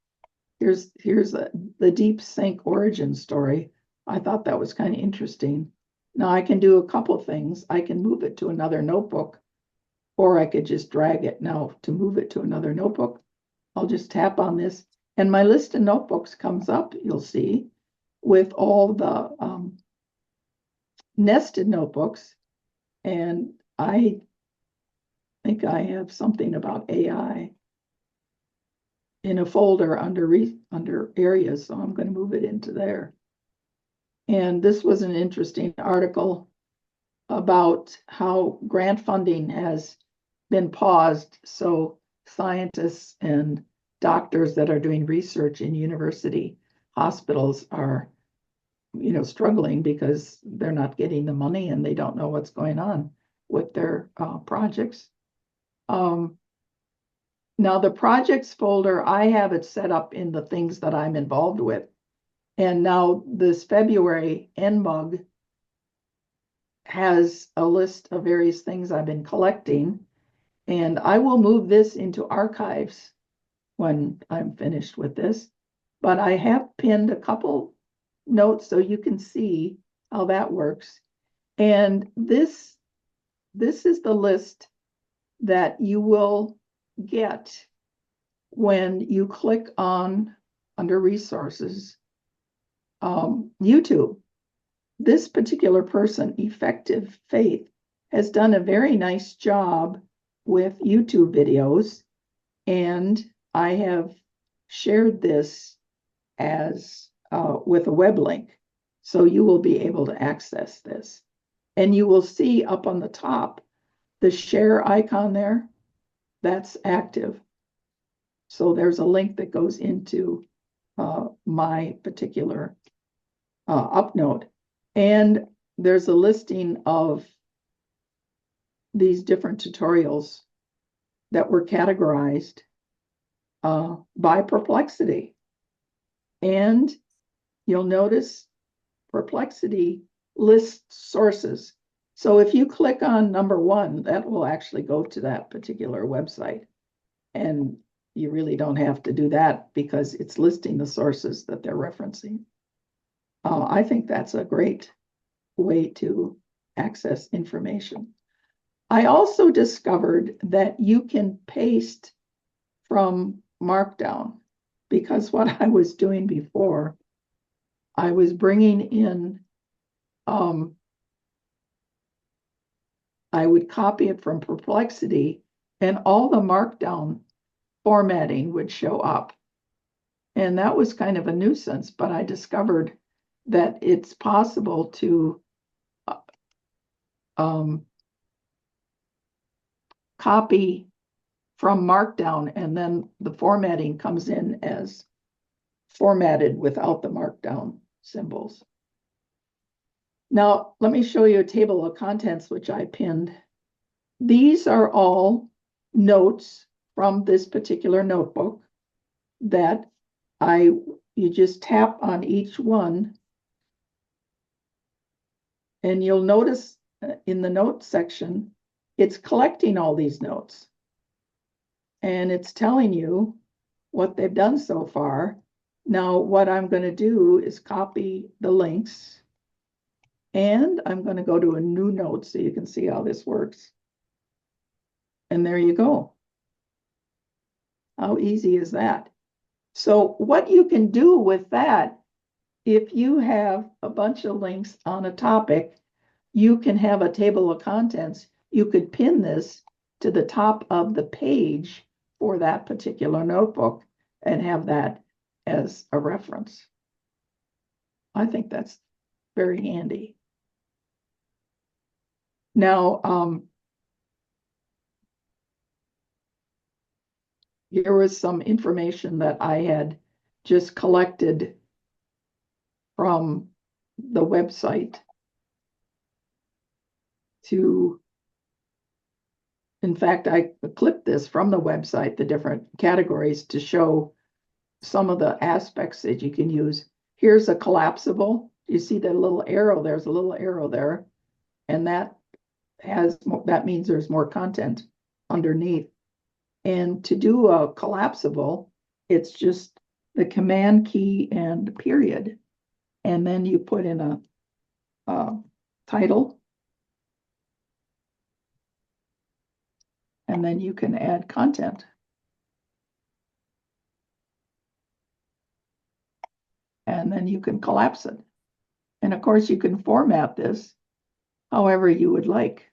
here's the deep sync origin story. I thought that was kind of interesting. Now I can do a couple things. I can move it to another notebook, or I could just drag it. Now to move it to another notebook, I'll just tap on this, and my list of notebooks comes up, you'll see, with all the nested notebooks. And I think I have something about AI in a folder under areas, so I'm going to move it into there. And this was an interesting article about how grant funding has been paused. So scientists and doctors that are doing research in university hospitals are, struggling because they're not getting the money and they don't know what's going on with their projects. Now the projects folder, I have it set up in the things that I'm involved with. And now this February NMUG has a list of various things I've been collecting, and I will move this into archives when I'm finished with this. But I have pinned a couple notes so you can see how that works. And this is the list that you will get when you click on, under resources, YouTube. This particular person, Effective Faith, has done a very nice job with YouTube videos, and I have shared this as with a web link, so you will be able to access this. And you will see up on the top the share icon there, that's active. So there's a link that goes into my particular UpNote. And there's a listing of these different tutorials that were categorized by Perplexity. And you'll notice Perplexity lists sources. So if you click on number 1, that will actually go to that particular website. And you really don't have to do that because it's listing the sources that they're referencing. I think that's a great way to access information. I also discovered that you can paste from Markdown, because what I was doing before, I was bringing in, I would copy it from Perplexity and all the Markdown formatting would show up. And that was kind of a nuisance, but I discovered that it's possible to copy from Markdown, and then the formatting comes in as formatted without the Markdown symbols. Now, let me show you a table of contents which I pinned. These are all notes from this particular notebook that you just tap on each one, and you'll notice in the notes section, it's collecting all these notes. And it's telling you what they've done so far. Now, what I'm going to do is copy the links, and I'm going to go to a new note so you can see how this works. And there you go. How easy is that? So what you can do with that, if you have a bunch of links on a topic, you can have a table of contents. You could pin this to the top of the page for that particular notebook and have that as a reference. I think that's very handy. Now, here was some information that I had just collected from the website in fact, I clipped this from the website, the different categories, to show some of the aspects that you can use. Here's a collapsible. You see that little arrow? There's a little arrow there, and that means there's more content underneath. And to do a collapsible, it's just the command key and period, and then you put in a title, and then you can add content. And then you can collapse it. And of course, you can format this however you would like,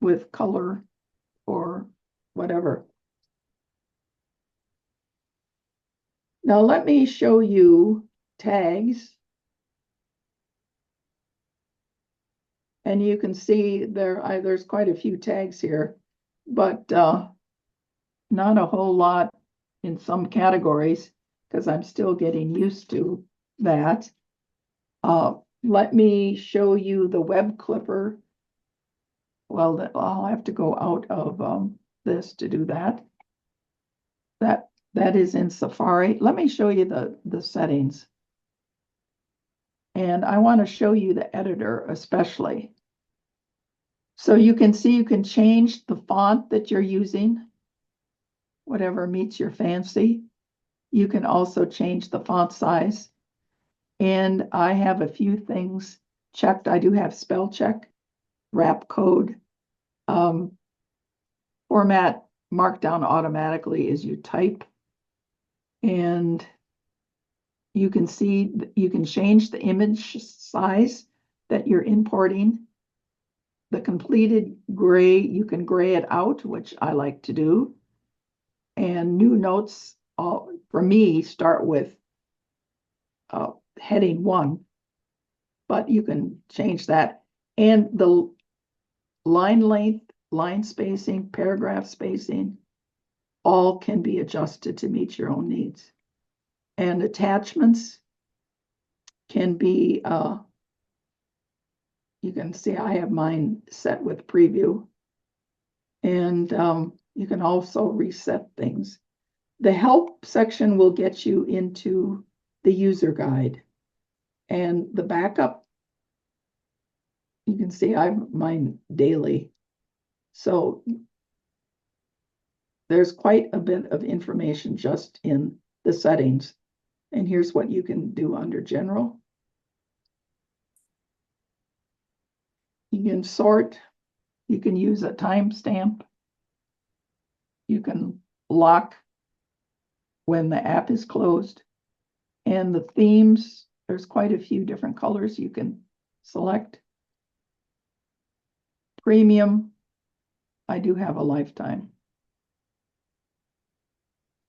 with color or whatever. Now let me show you tags. And you can see there's quite a few tags here, but not a whole lot in some categories, because I'm still getting used to that. Let me show you the web clipper. Well, I'll have to go out of this to do that. That is in Safari. Let me show you the settings. And I want to show you the editor especially. So you can see you can change the font that you're using, whatever meets your fancy. You can also change the font size. And I have a few things checked. I do have spell check, wrap code. format Markdown automatically as you type. And you can see, you can change the image size that you're importing. The completed gray, you can gray it out, which I like to do. And new notes, for me, start with heading 1, but you can change that. And the line length, line spacing, paragraph spacing, all can be adjusted to meet your own needs. And attachments can be, you can see I have mine set with preview. And you can also reset things. The help section will get you into the user guide. And the backup, you can see I have mine daily. So there's quite a bit of information just in the settings. And here's what you can do under general. You can sort, you can use a timestamp. You can lock when the app is closed. And the themes, there's quite a few different colors you can select. Premium, I do have a lifetime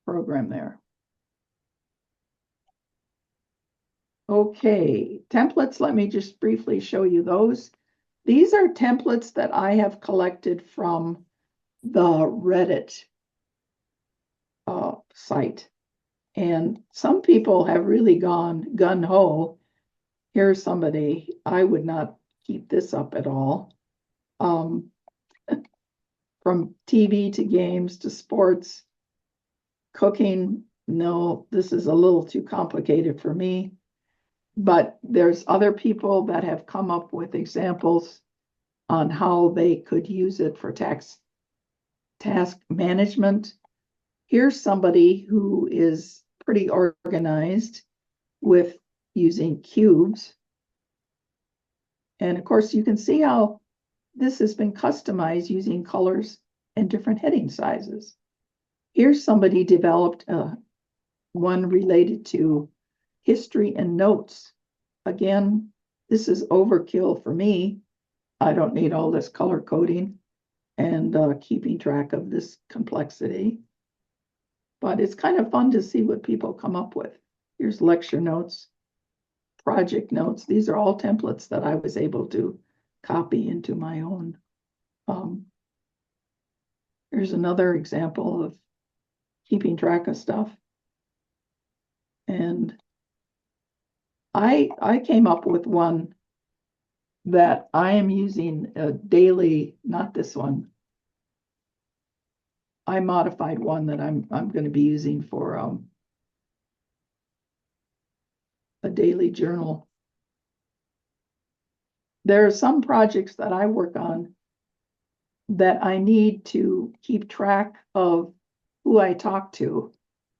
program there. Okay, templates, let me just briefly show you those. These are templates that I have collected from the Reddit site. And some people have really gone gung-ho. Here's somebody, I would not keep this up at all. From TV to games to sports, cooking, no, this is a little too complicated for me. But there's other people that have come up with examples on how they could use it for task management. Here's somebody who is pretty organized with using cubes. And of course, you can see how this has been customized using colors and different heading sizes. Here's somebody developed one related to history and notes. Again, this is overkill for me. I don't need all this color coding and keeping track of this complexity. But it's kind of fun to see what people come up with. Here's lecture notes, project notes. These are all templates that I was able to copy into my own. Here's another example of keeping track of stuff. And I came up with one that I am using daily, not this one. I modified one that I'm going to be using for a daily journal. There are some projects that I work on that I need to keep track of who I talk to.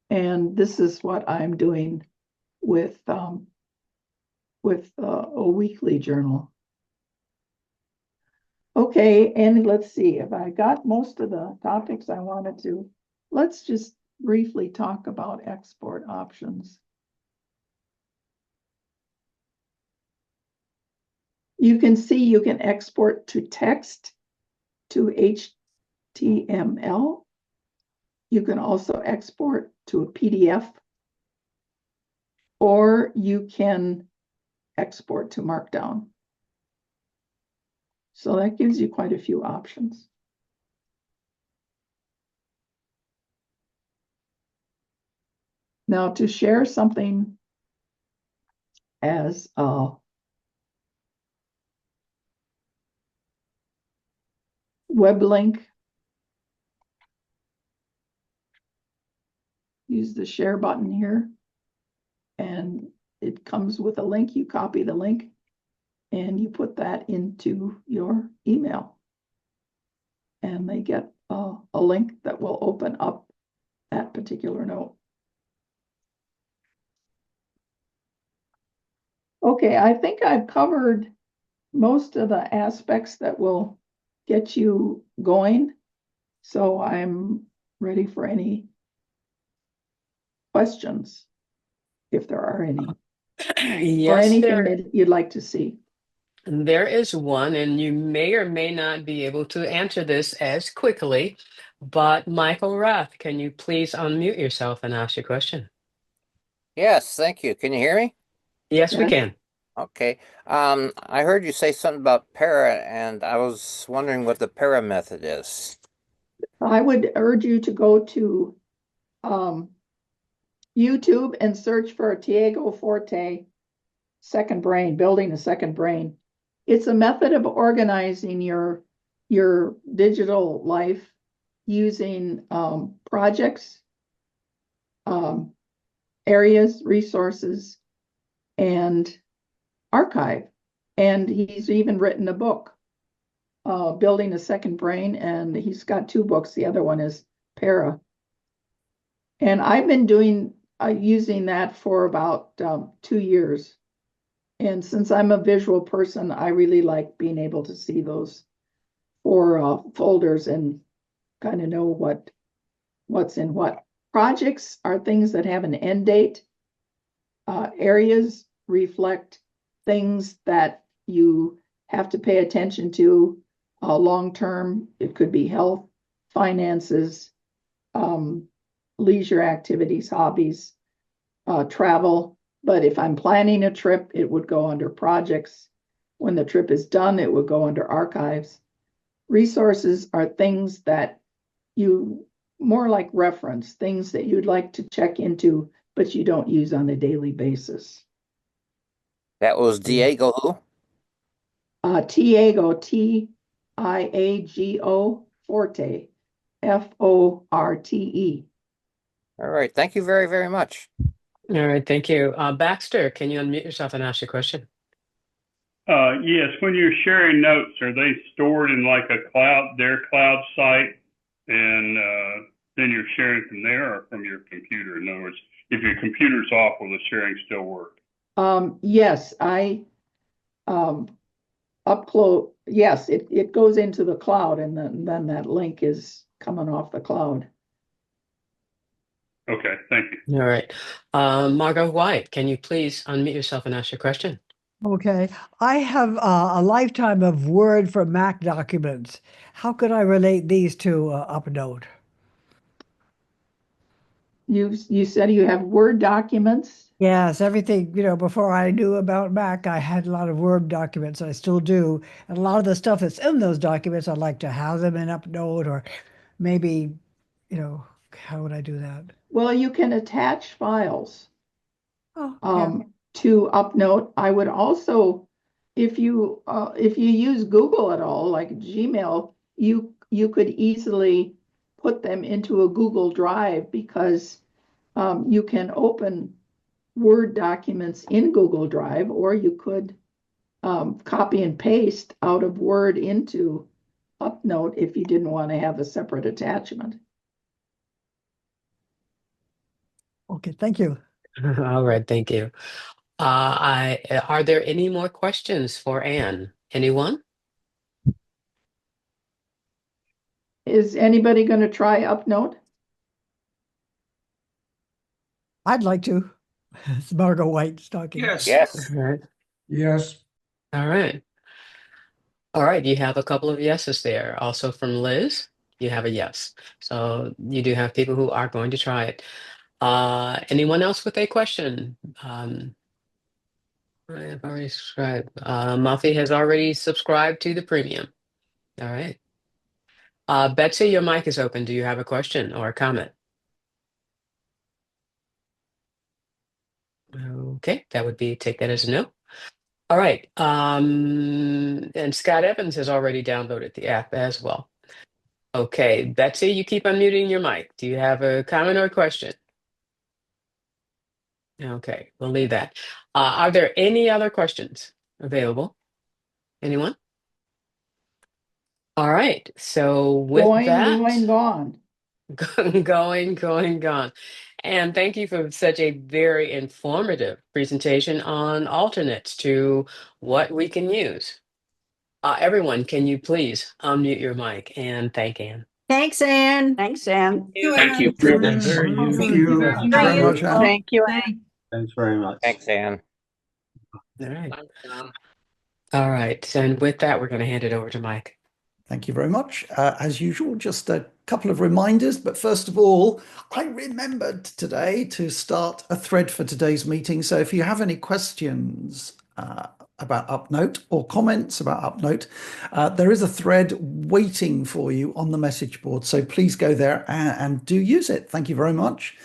And this is what I'm doing with a weekly journal. Okay, and let's see if I got most of the topics I wanted to. Let's just briefly talk about export options. You can see you can export to text, to HTML. You can also export to a PDF, or you can export to Markdown. So that gives you quite a few options. Now, to share something as a web link, use the share button here, and it comes with a link. You copy the link and you put that into your email, and they get a link that will open up that particular note. Okay, I think I've covered most of the aspects that will get you going. So I'm ready for any questions, if there are any, or Yes, anything that you'd like to see. there is one, and you may or may not be able to answer this as quickly, but Michael Rath, can you please unmute yourself and ask your question? Yes, thank you. Can you hear me? Yes, we Yes. can. Okay. I heard you say something about para, and I was wondering what the para method is. I would urge you to go to YouTube and search for Tiago Forte second brain, building a second brain. It's a method of organizing your digital life using projects, areas, resources, and archive. And he's even written a book, Building a Second Brain, and he's got two books. The other one is Para. And I've been using that for about 2 years. And since I'm a visual person, I really like being able to see those 4 folders and kind of know what's in what. Projects are things that have an end date. Areas reflect things that you have to pay attention to long term. It could be health, finances, leisure activities, hobbies, travel. But if I'm planning a trip, it would go under projects. When the trip is done, it would go under archives. Resources are things that you more like reference, things that you'd like to check into, but you don't use on a daily basis. That was Diego who? Tiago, Tiago Forte, Forte. All right. Thank you very, very much. All right, thank you. Baxter, can you unmute yourself and ask your question? Yes, when you're sharing notes, are they stored in like their cloud site, and then you're sharing from there or from your computer? In other words, if your computer's off, will the sharing still work? Yes, I upload. Yes, it goes into the cloud, and then that link is coming off the cloud. Okay, thank you. All right. Margot White, can you please unmute yourself and ask your question? Okay, I have a lifetime of Word for Mac documents. How could I relate these to UpNote? You said you have Word documents. Yes, everything, before I knew about Mac, I had a lot of Word documents. I still do. And a lot of the stuff that's in those documents, I'd like to have them in UpNote, or maybe, how would I do that? Well, you can attach files Oh, yeah. to UpNote. I would also, if you use Google at all, like Gmail, you could easily put them into a Google Drive, because you can open Word documents in Google Drive, or you could copy and paste out of Word into UpNote if you didn't want to have a separate attachment. Okay, thank you. All right, thank you. Are there any more questions for Anne? Anyone? Is anybody going to try UpNote? I'd like to. It's Margot White talking. Yes. All right. Yes. All right. All right, you have a couple of yeses there. Also from Liz, you have a yes. So you do have people who are going to try it. Anyone else with a question? I have already subscribed. Muffy has already subscribed to the premium. All right. Betsy, your mic is open. Do you have a question or a comment? Okay, that would be, take that as a no. All right. And Scott Evans has already downloaded the app as well. Okay, Betsy, you keep unmuting your mic. Do you have a comment or a question? Okay, we'll leave that. Are there any other questions available? Anyone? All right, so with that, Gone. gone. And thank you for such a very informative presentation on alternates to what we can use. Everyone, can you please unmute your mic and thank Anne? Thanks, Anne. Thanks, Anne. Thank you for that very Thank useful you. presentation. Very much, Anne. Thank you, Anne. Thanks very much. Thanks, Anne. All right. All right. And with that, we're going to hand it over to Mike. Thank you very much. As usual, just a couple of reminders. But first of all, I remembered today to start a thread for today's meeting. So if you have any questions about UpNote or comments about UpNote, there is a thread waiting for you on the message board. So please go there and do use it. Thank you very much.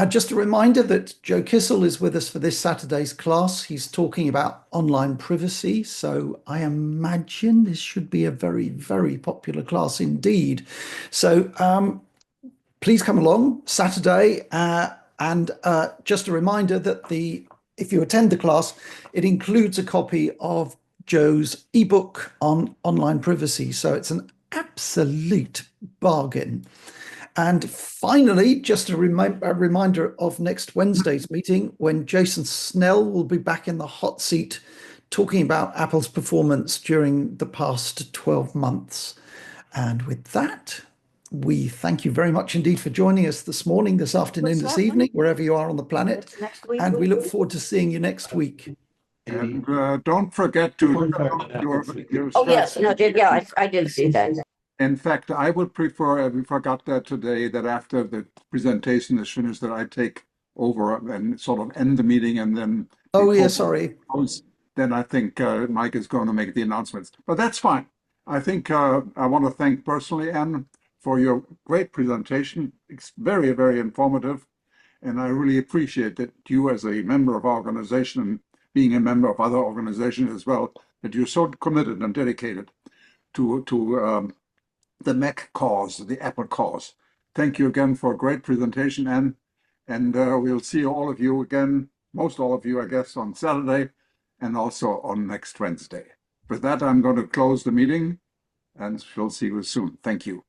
Just a reminder that Joe Kissel is with us for this Saturday's class. He's talking about online privacy. So I imagine this should be a very, very popular class indeed. So please come along Saturday. And just a reminder that if you attend the class, it includes a copy of Joe's ebook on online privacy. So it's an absolute bargain. And finally, just a reminder of next Wednesday's meeting when Jason Snell will be back in the hot seat talking about Apple's performance during the past 12 months. And with that, we thank you very much indeed for joining us this morning, this afternoon, this evening, wherever you are on the planet. And we look forward to seeing you next week. And don't forget to your Oh, yes, no, yeah, I did see that. In fact, I would prefer, we forgot that today, that after the presentation is finished, that I take over and sort of end the meeting and then. Oh, yeah, sorry. Then I think Mike is going to make the announcements, but that's fine. I think I want to thank personally, Anne, for your great presentation. It's very, very informative. And I really appreciate that you as a member of our organization and being a member of other organizations as well, that you're so committed and dedicated to the Mac cause, the Apple cause. Thank you again for a great presentation, Anne. And we'll see all of you again, most all of you, I guess, on Saturday and also on next Wednesday. With that, I'm going to close the meeting and we'll see you soon. Thank you.